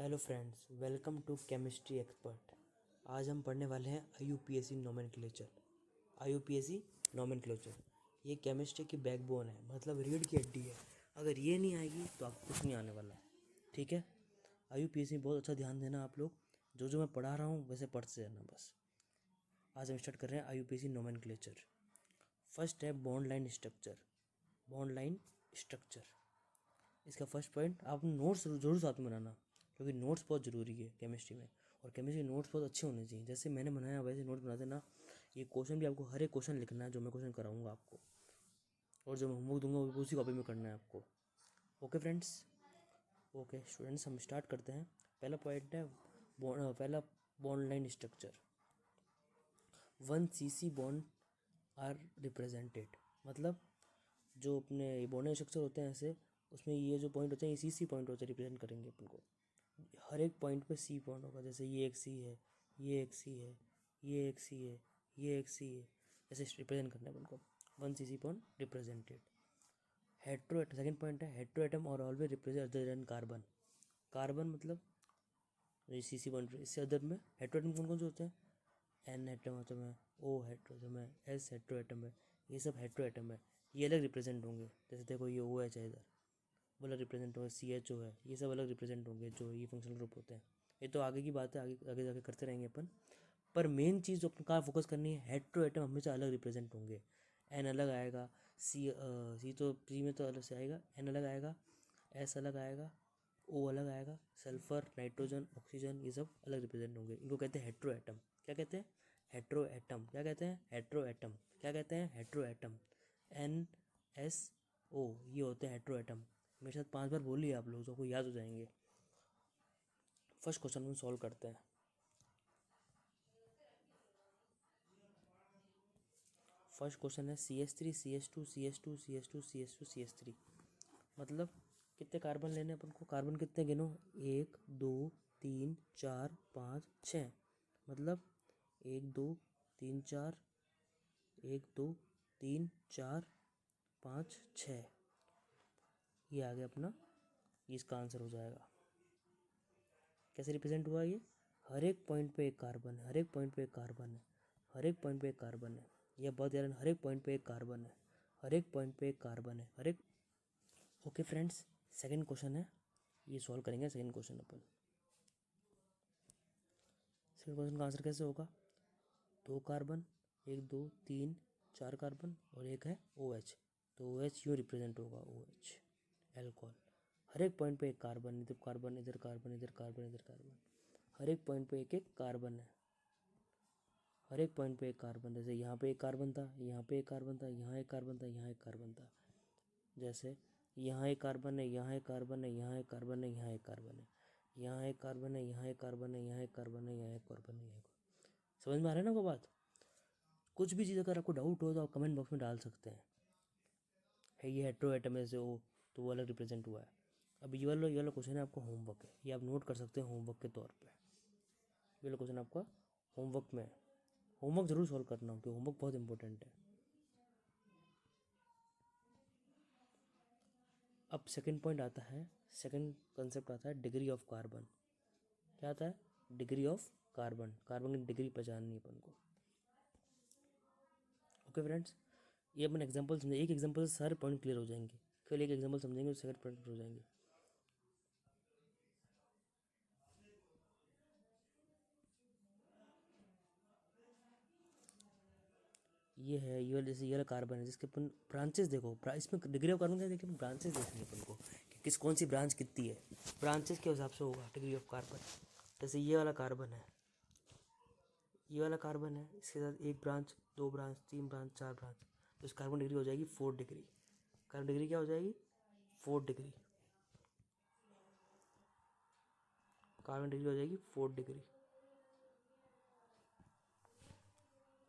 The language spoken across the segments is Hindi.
Hello friends, welcome to chemistry expert. आज हम पढ़ने वाले हैं IUPAC नोमेनक्लेचर। IUPAC नोमेनक्लेचर ये केमिस्ट्री की बैकबोन है, मतलब रीढ़ की हड्डी है। अगर ये नहीं आएगी तो आपको कुछ नहीं आने वाला। ठीक है, IUPAC में बहुत अच्छा ध्यान देना आप लोग। जो मैं पढ़ा रहा हूँ वैसे पढ़ते रहना बस। आज हम स्टार्ट कर रहे हैं IUPAC नोमेनक्लेचर। फर्स्ट है bond line structure. Bond line structure इसका फर्स्ट पॉइंट। आप नोट्स जरूर साथ में बनाना, क्योंकि नोट्स बहुत ज़रूरी है केमिस्ट्री में। और केमिस्ट्री के नोट्स बहुत अच्छे होने चाहिए। जैसे मैंने बनाया वैसे नोट बना देना। ये क्वेश्चन भी आपको हर एक क्वेश्चन लिखना है जो मैं क्वेश्चन कराऊंगा आपको, और जो मैं होमवर्क दूंगा वो भी उसी कॉपी में करना है आपको। ओके फ्रेंड्स, ओके स्टूडेंट्स, हम स्टार्ट करते हैं। पहला पॉइंट है पहला bond line structure. 1 CC bond are represented, मतलब जो अपने बॉन्ड स्ट्रक्चर होते हैं ऐसे, उसमें ये जो पॉइंट होते हैं ये CC पॉइंट होते हैं, रिप्रेजेंट करेंगे अपन को। हर एक पॉइंट पे C पॉइंट होगा। जैसे ये एक C है, ये एक C है, ये एक C है, ये एक C है, ऐसे रिप्रेजेंट करना है अपन को। 1 CC point represented. Hetero second point है हेट्रो एटम और always represent other than carbon. Carbon मतलब ये CC पॉइंट। इससे अदर में हेट्रो एटम कौन कौन से होते हैं? N हेट्रो एटम है, O हेट्रो एटम है, S हेट्रो एटम है, ये सब हेट्रो एटम है। ये अलग रिप्रेजेंट होंगे। जैसे देखो ये OH है, इधर वो अलग रिप्रेजेंट होगा, CHO है, ये सब अलग रिप्रेजेंट होंगे जो ये फंक्शनल ग्रुप होते हैं। ये तो आगे की बात है, आगे आगे जाके करते रहेंगे अपन। पर मेन चीज़ जो अपन कहाँ फोकस करनी है, हेट्रो एटम हमेशा अलग रिप्रेजेंट होंगे। N अलग आएगा, C तो C में तो अलग से आएगा, N अलग आएगा, S अलग आएगा, O अलग आएगा, सल्फर, नाइट्रोजन, ऑक्सीजन, ये सब अलग रिप्रेजेंट होंगे। इनको कहते हैं हेट्रो एटम। क्या कहते हैं? Hetero atom. क्या कहते हैं? Hetero atom. क्या कहते हैं? Hetero atom. NSO ये होते हैं हेट्रो एटम। मेरे साथ 5 बार बोलिए, आप लोगों को याद हो जाएंगे। फर्स्ट क्वेश्चन हम सॉल्व करते हैं। फर्स्ट क्वेश्चन है CH3 CH2 CH2 CH2 CH2 CH3, मतलब कितने कार्बन लेने अपन को? कार्बन कितने गिनो? 1 2 3 4 5 6, मतलब 1 2 3 4, 1 2 3 4 5 6, ये आ गया अपना। इसका आंसर हो जाएगा। कैसे रिप्रेजेंट हुआ ये? हर एक पॉइंट पे एक कार्बन है, हर एक पॉइंट पे एक कार्बन है, हर एक पॉइंट पे एक कार्बन है। यह बहुत यार, हर एक पॉइंट पे एक कार्बन है, हर एक पॉइंट पे एक कार्बन है, हर एक। ओके फ्रेंड्स, सेकंड क्वेश्चन है, ये सॉल्व करेंगे सेकंड क्वेश्चन अपन। सेकंड क्वेश्चन का आंसर कैसे होगा? 2 कार्बन, 1 2 3 4 कार्बन और एक है OH, तो OH यूँ रिप्रेजेंट होगा, OH एल्कोहल। हर एक पॉइंट पे एक कार्बन, इधर कार्बन, इधर कार्बन, इधर कार्बन, इधर कार्बन, हर एक पॉइंट पे एक एक कार्बन है, हर एक पॉइंट पे एक कार्बन। जैसे यहाँ पे एक कार्बन था, यहाँ पे एक कार्बन था, यहाँ एक कार्बन था, यहाँ एक कार्बन था। जैसे यहाँ एक कार्बन है, यहाँ एक कार्बन है, यहाँ एक कार्बन है, यहाँ एक कार्बन है, यहाँ एक कार्बन है, यहाँ एक कार्बन है, यहाँ एक कार्बन है, यहाँ एक कार्बन है, यहाँ। समझ में आ रहा है ना वो बात? कुछ भी चीज़ अगर आपको डाउट हो तो आप कमेंट बॉक्स में डाल सकते हैं। है ये हेट्रो एटम है, जैसे O तो वो अलग रिप्रेजेंट हुआ है। अब ये वाला क्वेश्चन है आपका होमवर्क है, ये आप नोट कर सकते हैं होमवर्क के तौर पे। ये वाला क्वेश्चन आपका होमवर्क में है, होमवर्क जरूर सॉल्व करना हो, क्योंकि होमवर्क बहुत इंपॉर्टेंट है। अब सेकंड पॉइंट आता है, सेकंड कंसेप्ट आता है डिग्री ऑफ कार्बन। क्या आता है? Degree of carbon. कार्बन की डिग्री पहचाननी है अपन को। ओके फ्रेंड्स, ये अपन एग्जांपल समझे, एक एग्जांपल से सारे पॉइंट क्लियर हो जाएंगे। केवल एक एग्जांपल समझेंगे तो सारे पॉइंट हो जाएंगे। ये है ये वाला, जैसे ये वाला कार्बन है जिसके अपन ब्रांचेस देखो, इसमें डिग्री ऑफ कार्बन क्या देखिए, ब्रांचेस देखनी है अपन को कि कौन सी ब्रांच कितनी है। ब्रांचेस के हिसाब से होगा डिग्री ऑफ कार्बन। जैसे ये वाला कार्बन है, ये वाला कार्बन है, इसके साथ एक ब्रांच, 2 ब्रांच, 3 ब्रांच, 4 ब्रांच, तो इस कार्बन डिग्री हो जाएगी 4 डिग्री। कार्बन डिग्री क्या हो जाएगी? 4 डिग्री। कार्बन डिग्री हो जाएगी 4 डिग्री।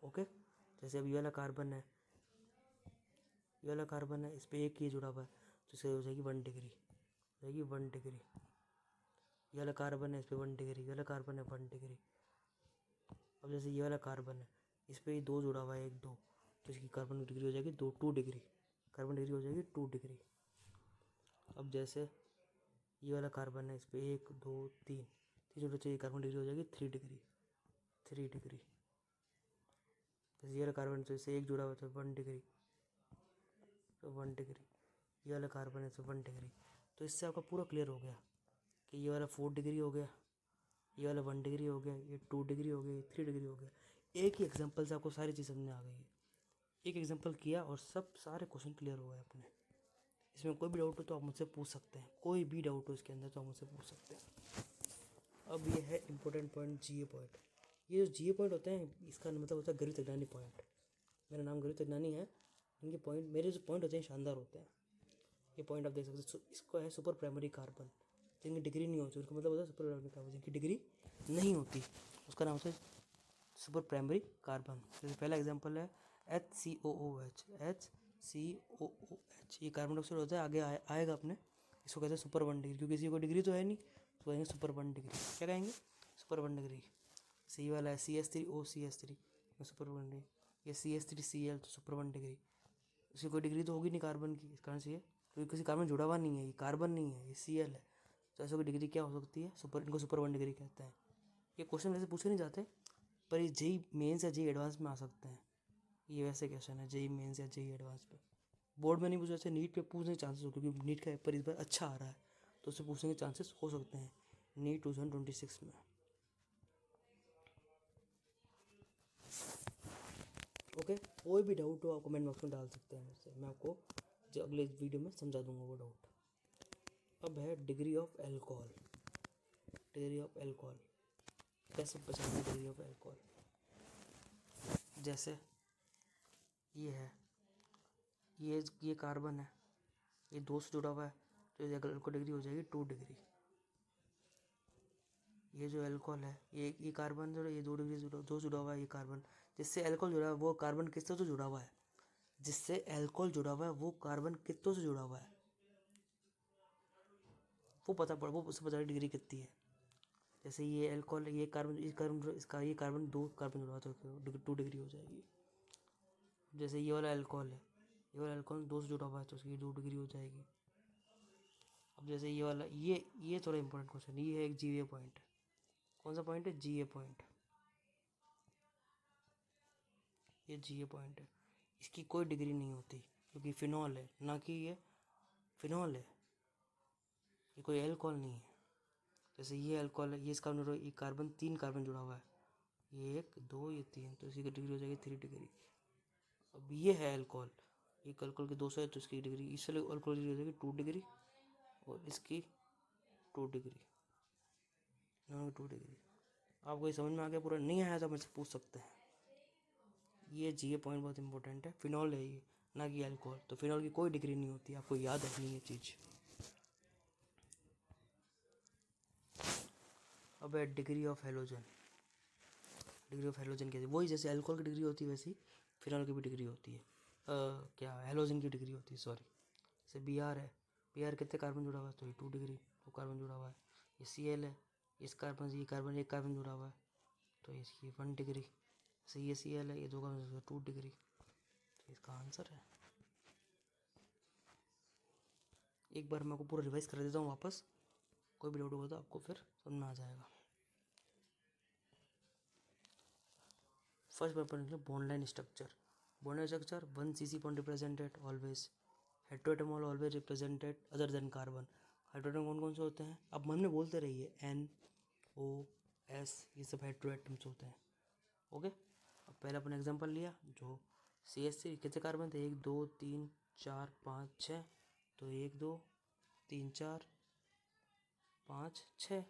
ओके, जैसे अब ये वाला कार्बन है, ये वाला कार्बन है, इस पर एक ये जुड़ा हुआ है, तो इसे हो जाएगी 1 डिग्री, हो जाएगी 1 डिग्री। ये वाला कार्बन है, इस पर 1 डिग्री, ये वाला कार्बन है 1 डिग्री। अब जैसे ये वाला कार्बन है, इस पर 2 जुड़ा हुआ है, 1 2, तो इसकी कार्बन डिग्री हो जाएगी 2 डिग्री। कार्बन डिग्री हो जाएगी 2 डिग्री। अब जैसे ये वाला कार्बन है, इस पर 1 2 3 3 जोड़ना चाहिए, कार्बन डिग्री हो जाएगी 3 डिग्री, 3 डिग्री। जैसे ये वाला कार्बन तो इससे 1 जुड़ा हुआ तो 1 डिग्री, तो 1 डिग्री। ये वाला कार्बन है तो 1 डिग्री। तो इससे आपका पूरा क्लियर हो गया कि ये वाला 4 डिग्री हो गया, ये वाला 1 डिग्री हो गया, ये 2 डिग्री हो गया, ये 3 डिग्री हो गया। एक ही एग्जांपल से आपको सारी चीज़ समझ में आ गई है। एक एग्जांपल किया और सब सारे क्वेश्चन क्लियर हो गए अपने। इसमें कोई भी डाउट हो तो आप मुझसे पूछ सकते हैं, कोई भी डाउट हो इसके अंदर तो आप मुझसे पूछ सकते हैं। अब ये है इंपॉर्टेंट पॉइंट, जीए पॉइंट। ये जो जीए पॉइंट होते हैं इसका मतलब होता है गरीब अज्ञानी पॉइंट। मेरा नाम गरीब अज्ञानी है, इनके पॉइंट, मेरे जो पॉइंट होते हैं शानदार होते हैं। ये पॉइंट आप देख सकते हैं, इसको है सुपर प्राइमरी कार्बन, जिनकी डिग्री नहीं होती, उसका मतलब होता है सुपर प्राइमरी कार्बन, जिनकी डिग्री नहीं होती उसका नाम होता है सुपर प्राइमरी कार्बन। जैसे पहला एग्जांपल है HCOOH, HCOOH, ये कार्बन डाइऑक्साइड होता है, आगे आएगा अपने। इसको कहते हैं सुपर 1 डिग्री, क्योंकि इसी को डिग्री तो है नहीं, तो कहेंगे सुपर 1 डिग्री। क्या कहेंगे? Super 1 degree. सी वाला है CH3OCH3, सुपर 1 डिग्री। ये CH3Cl तो सुपर 1 डिग्री। इसकी कोई डिग्री तो होगी नहीं कार्बन की, इस कारण से ये, क्योंकि किसी कार्बन जुड़ा हुआ नहीं है, ये कार्बन नहीं है, ये Cl है, तो ऐसा कोई डिग्री क्या हो सकती है? सुपर, इनको सुपर 1 डिग्री कहते हैं। ये क्वेश्चन वैसे पूछे नहीं जाते, पर ये जेई मेंस या जेई एडवांस में आ सकते हैं। ये वैसे क्वेश्चन है जेई मेंस या जेई एडवांस पे, बोर्ड में नहीं पूछे, ऐसे नीट पे पूछने के चांसेस हो, क्योंकि नीट का पेपर इस बार अच्छा आ रहा है, तो उससे पूछने के चांसेस हो सकते हैं नीट 2026 में। ओके, कोई भी डाउट हो आप कमेंट बॉक्स में डाल सकते हैं मुझसे, मैं आपको जो अगले वीडियो में समझा दूंगा वो डाउट। अब है degree of alcohol. Degree of alcohol कैसे पहचानते? डिग्री ऑफ एल्कोहल जैसे ये है, ये कार्बन है, ये 2 से जुड़ा हुआ है, तो ये एल्कोहल डिग्री हो जाएगी 2 डिग्री। ये जो एल्कोहल है, ये कार्बन जो ये 2 डिग्री जुड़ा, 2 जुड़ा हुआ है, ये कार्बन जिससे एल्कोहल जुड़ा है वो कार्बन किससे तो जुड़ा हुआ है, जिससे एल्कोहल जुड़ा हुआ है वो कार्बन कितनों से जुड़ा हुआ है, वो पता पड़, वो उससे पता डिग्री कितनी है। जैसे ये एल्कोहल, ये कार्बन, इस कार्बन, इसका ये कार्बन 2 कार्बन जुड़ा हुआ तो 2 डिग्री हो जाएगी। जैसे ये वाला एल्कोहल है, ये वाला एल्कोहल 2 से जुड़ा हुआ है तो उसकी 2 डिग्री हो जाएगी। अब जैसे ये वाला, ये थोड़ा इंपॉर्टेंट क्वेश्चन, ये है एक जीए पॉइंट। कौन सा पॉइंट है? जीए पॉइंट। ये जीए पॉइंट है, इसकी कोई डिग्री नहीं होती, क्योंकि फिनॉल है, ना कि ये फिनॉल है, ये कोई एल्कोहल नहीं है। जैसे ये एल्कोहल है, ये इसका ये कार्बन 3 कार्बन जुड़ा हुआ है, ये 1 2 ये 3, तो इसकी डिग्री हो जाएगी 3 डिग्री। अब ये है एल्कोहल, ये अल्कोहल के 200 है तो इसकी डिग्री, इसलिए अल्कोहल की डिग्री हो जाएगी 2 डिग्री और इसकी 2 डिग्री, दोनों की 2 डिग्री। आपको ये समझ में आ गया? पूरा नहीं आया तो मुझसे पूछ सकते हैं। ये जीए पॉइंट बहुत इंपॉर्टेंट है, फिनॉल है ये, ना कि अल्कोहल, तो फिनॉल की कोई डिग्री नहीं होती, आपको याद रखनी है चीज़। अब है degree of halogen. Degree of halogen कैसे? वही जैसे अल्कोहल की डिग्री होती है वैसी फिनॉल की भी डिग्री होती है, क्या हेलोजन की डिग्री होती है, सॉरी। जैसे Br है, Br कितने कार्बन जुड़ा हुआ है? तो ये 2 डिग्री, 2 कार्बन जुड़ा हुआ है। ये Cl है, इस कार्बन से ये कार्बन 1 कार्बन जुड़ा हुआ है तो इसकी 1 डिग्री। जैसे ये Cl है, ये 2 कार्बन 2 डिग्री, तो इसका आंसर है। एक बार मैं आपको पूरा रिवाइज कर देता हूँ वापस, कोई भी डाउट होगा तो आपको फिर समझ में आ जाएगा। First paper bond line structure. Bond line structure 1 cc bond represented always, heteroatom always represented other than carbon. Heteroatom कौन कौन से होते हैं? अब मन में बोलते रहिए, NO, S, ये सब हेट्रोएटम्स होते हैं। ओके, अब पहले अपन एग्जांपल लिया, जो CH3 कितने कार्बन थे? 1 2 3 4 5 6, तो 1 2 3 4 5 6,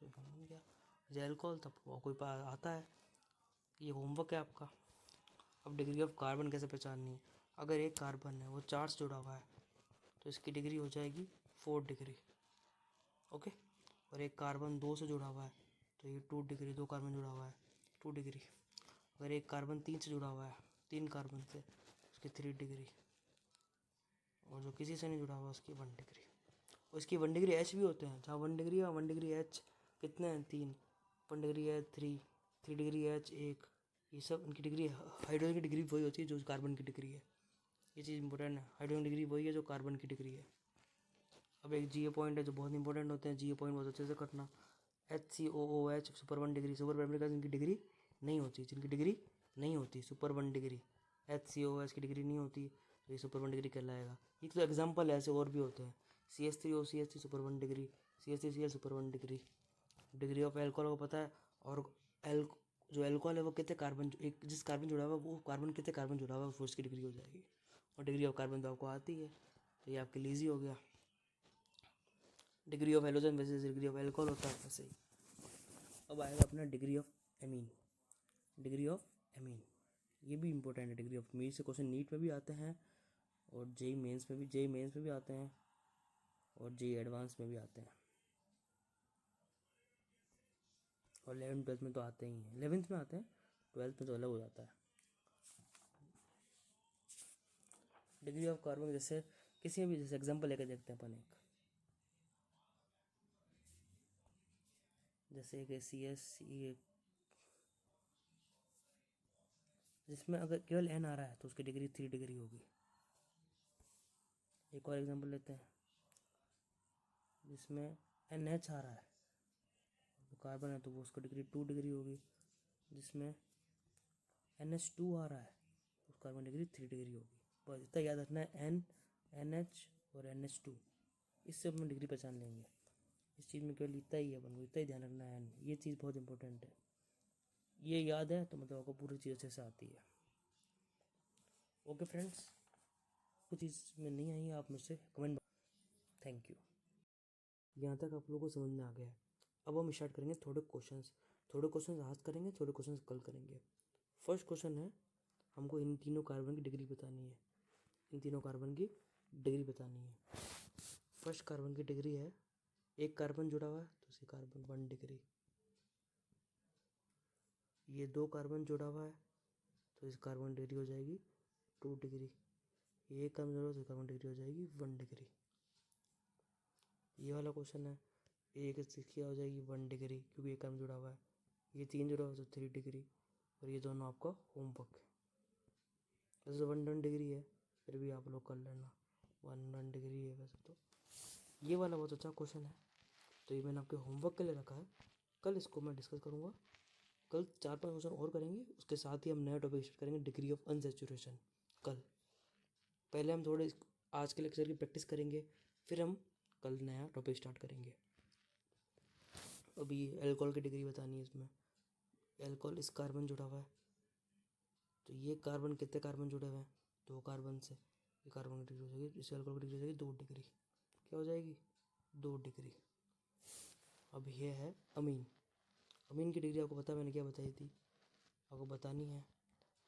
तो बन गया। जो अल्कोहल तब कोई आता है, ये होमवर्क है आपका। अब डिग्री ऑफ कार्बन कैसे पहचाननी है? अगर एक कार्बन है वो 4 से जुड़ा हुआ है तो इसकी डिग्री हो जाएगी 4 डिग्री। ओके, और एक कार्बन 2 से जुड़ा हुआ है तो ये 2 डिग्री, 2 कार्बन जुड़ा हुआ है 2 डिग्री। अगर एक कार्बन 3 से जुड़ा हुआ है, 3 कार्बन से, उसकी 3 डिग्री, और जो किसी से नहीं जुड़ा हुआ उसकी 1 डिग्री। और इसकी 1 डिग्री H भी होते हैं, जहाँ 1 डिग्री और 1 डिग्री H कितने हैं? 3। 1 डिग्री H 3 डिग्री H 1, ये सब इनकी डिग्री। हाइड्रोजन की डिग्री वही होती है जो कार्बन की डिग्री है, ये चीज़ इंपॉर्टेंट है। हाइड्रोजन डिग्री वही है जो कार्बन की डिग्री है। अब एक GA पॉइंट है जो बहुत इंपॉर्टेंट होते हैं, GA पॉइंट बहुत अच्छे से करना। HCOOH super 1 degree, super primary का जिनकी डिग्री नहीं होती, सुपर 1 डिग्री, HCOOH की डिग्री नहीं होती, तो ये सुपर 1 डिग्री कहलाएगा। ये तो एग्जाम्पल है, ऐसे और भी होते हैं। CH3OCH3 super 1 degree, CH3Cl super 1 degree. Degree of alcohol को पता है, और जो एल्कोहल है वो कितने कार्बन, एक जिस कार्बन जुड़ा हुआ है वो कार्बन कितने कार्बन जुड़ा हुआ है वो उसकी डिग्री हो जाएगी। और डिग्री ऑफ कार्बन तो आपको आती है, तो ये आपके लिए ईजी हो गया। डिग्री ऑफ हेलोजन वैसे डिग्री ऑफ एल्कोहल होता है वैसे ही। अब आएगा अपना डिग्री ऑफ एमीन। ये भी इंपॉर्टेंट है। डिग्री ऑफ एमीन से क्वेश्चन नीट में भी आते हैं, और जेई मेंस में भी आते हैं, और जेई एडवांस में भी आते हैं, और 11th 12th में तो आते ही हैं। 11th में आते हैं, 12th में तो अलग हो जाता है। डिग्री ऑफ कार्बन जैसे किसी भी, जैसे एग्जांपल लेकर देखते हैं अपन एक, जैसे एक CH, जिसमें अगर केवल N आ रहा है तो उसकी डिग्री 3 डिग्री होगी। एक और एग्जांपल लेते हैं जिसमें NH आ रहा है, तो कार्बन है तो वो उसकी डिग्री 2 डिग्री होगी। जिसमें NH2 आ रहा है तो उसका कार्बन डिग्री 3 डिग्री होगी। बस इतना याद रखना है, N, NH और NH2, इससे अपन डिग्री पहचान लेंगे। इस चीज़ में केवल इतना ही है, अपन को इतना ही ध्यान रखना है। ये चीज़ बहुत इंपॉर्टेंट है, ये याद है तो मतलब आपको पूरी चीज़ अच्छे से आती है। ओके फ्रेंड्स, कुछ चीज़ में नहीं आई आप मुझसे कमेंट। Thank you. यहाँ तक आप लोगों को समझ में आ गया है। अब हम स्टार्ट करेंगे थोड़े क्वेश्चंस आज करेंगे, थोड़े क्वेश्चंस कल करेंगे। फर्स्ट क्वेश्चन है, हमको इन तीनों कार्बन की डिग्री बतानी है। फर्स्ट कार्बन की डिग्री है, एक कार्बन जुड़ा हुआ है तो उसकी कार्बन 1 डिग्री। ये 2 कार्बन जुड़ा हुआ है तो इस कार्बन डिग्री हो जाएगी 2 डिग्री। ये एक कार्बन जुड़ा हुआ है तो कार्बन डिग्री हो जाएगी 1 डिग्री। ये वाला क्वेश्चन है, एक इसकी हो जाएगी 1 डिग्री क्योंकि एक कार्बन जुड़ा हुआ है। ये 3 जुड़ा हुआ है तो 3 डिग्री, और ये दोनों आपका होमवर्क है। वैसे 1 डिग्री है, फिर भी आप लोग कर लेना, 1 डिग्री है वैसे तो। ये वाला बहुत अच्छा क्वेश्चन है, तो ये मैंने आपके होमवर्क के लिए रखा है। कल इसको मैं डिस्कस करूँगा। कल 4-5 क्वेश्चन और करेंगे, उसके साथ ही हम नया टॉपिक स्टार्ट करेंगे, डिग्री ऑफ अनसैचुरेशन। कल पहले हम थोड़े आज के लेक्चर की प्रैक्टिस करेंगे, फिर हम कल नया टॉपिक स्टार्ट करेंगे। अभी एल्कोहल की डिग्री बतानी है। इसमें एल्कोहल इस कार्बन जुड़ा हुआ है, तो ये कार्बन कितने कार्बन जुड़े हुए हैं, 2 कार्बन से। ये कार्बन की डिग्री हो जाएगी, इस एल्कोहल की डिग्री हो जाएगी 2 डिग्री। क्या हो जाएगी? 2 डिग्री। अब ये है अमीन की डिग्री आपको पता है मैंने क्या बताई थी, आपको बतानी है।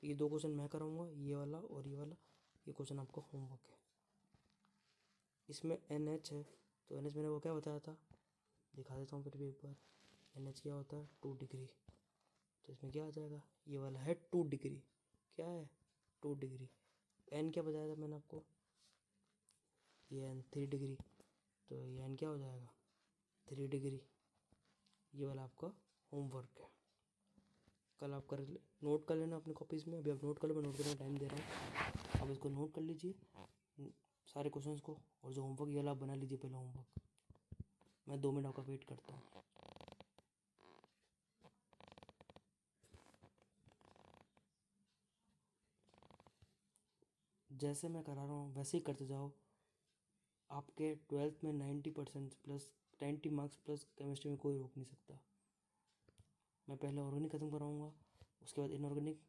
ये 2 क्वेश्चन मैं कराऊंगा, ये वाला और ये वाला। ये क्वेश्चन आपका होमवर्क है। इसमें NH है, तो NH मैंने वो क्या बताया था, दिखा देता हूँ फिर भी एक बार। NH क्या होता है? 2 डिग्री। तो इसमें क्या आ जाएगा, ये वाला है 2 डिग्री। क्या है? 2 डिग्री। N क्या बताया था मैंने आपको, ये N 3 डिग्री, तो ये N क्या हो जाएगा? 3 डिग्री। ये वाला आपका होमवर्क है, कल आप नोट कर लेना अपनी कॉपीज़ में। अभी आप नोट कर लो, मैं नोट करने का टाइम दे रहा हूँ। आप इसको नोट कर लीजिए सारे क्वेश्चंस को, और जो होमवर्क ये वाला आप बना लीजिए पहले होमवर्क। मैं 2 मिनट आपका वेट करता हूँ। जैसे मैं करा रहा हूँ वैसे ही करते जाओ। आपके 12th में 90% प्लस 90 मार्क्स प्लस केमिस्ट्री में कोई रोक नहीं सकता। मैं पहले ऑर्गेनिक ख़त्म कराऊंगा, उसके बाद इनऑर्गेनिक,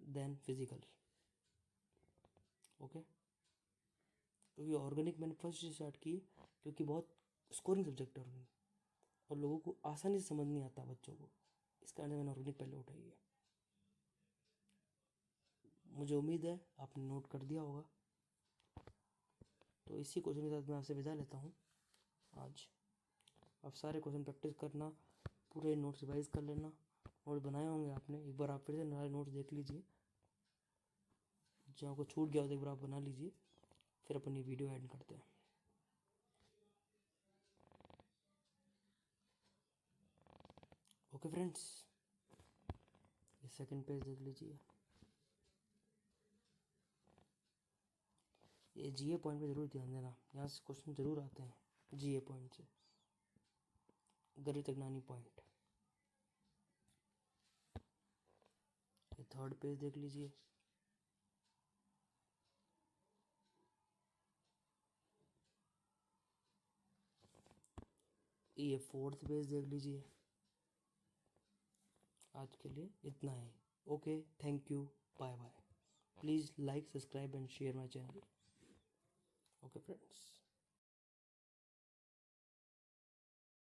देन फिजिकल। ओके, क्योंकि ऑर्गेनिक मैंने फर्स्ट से स्टार्ट की क्योंकि बहुत स्कोरिंग सब्जेक्ट है ऑर्गेनिक, और लोगों को आसानी से समझ नहीं आता बच्चों को, इस कारण से मैंने ऑर्गेनिक पहले उठाई है। मुझे उम्मीद है आपने नोट कर दिया होगा। तो इसी क्वेश्चन के साथ मैं आपसे विदा लेता हूँ आज। आप सारे क्वेश्चन प्रैक्टिस करना, पूरे नोट्स रिवाइज कर लेना। नोट्स बनाए होंगे आपने, एक बार आप फिर से सारे नोट्स देख लीजिए, जो आपको छूट गया हो तो एक बार आप बना लीजिए, फिर अपन ये वीडियो एंड करते हैं। ओके फ्रेंड्स, ये सेकंड पेज देख लीजिए। ये जीए पॉइंट पे ज़रूर ध्यान देना, यहाँ से क्वेश्चन ज़रूर आते हैं जीए पॉइंट से। गणित अज्ञानी पॉइंट, ये थर्ड पेज देख लीजिए। ये फोर्थ पेज देख लीजिए। आज के लिए इतना ही। Okay, thank you, bye bye. Please like, subscribe and share my channel. Okay friends.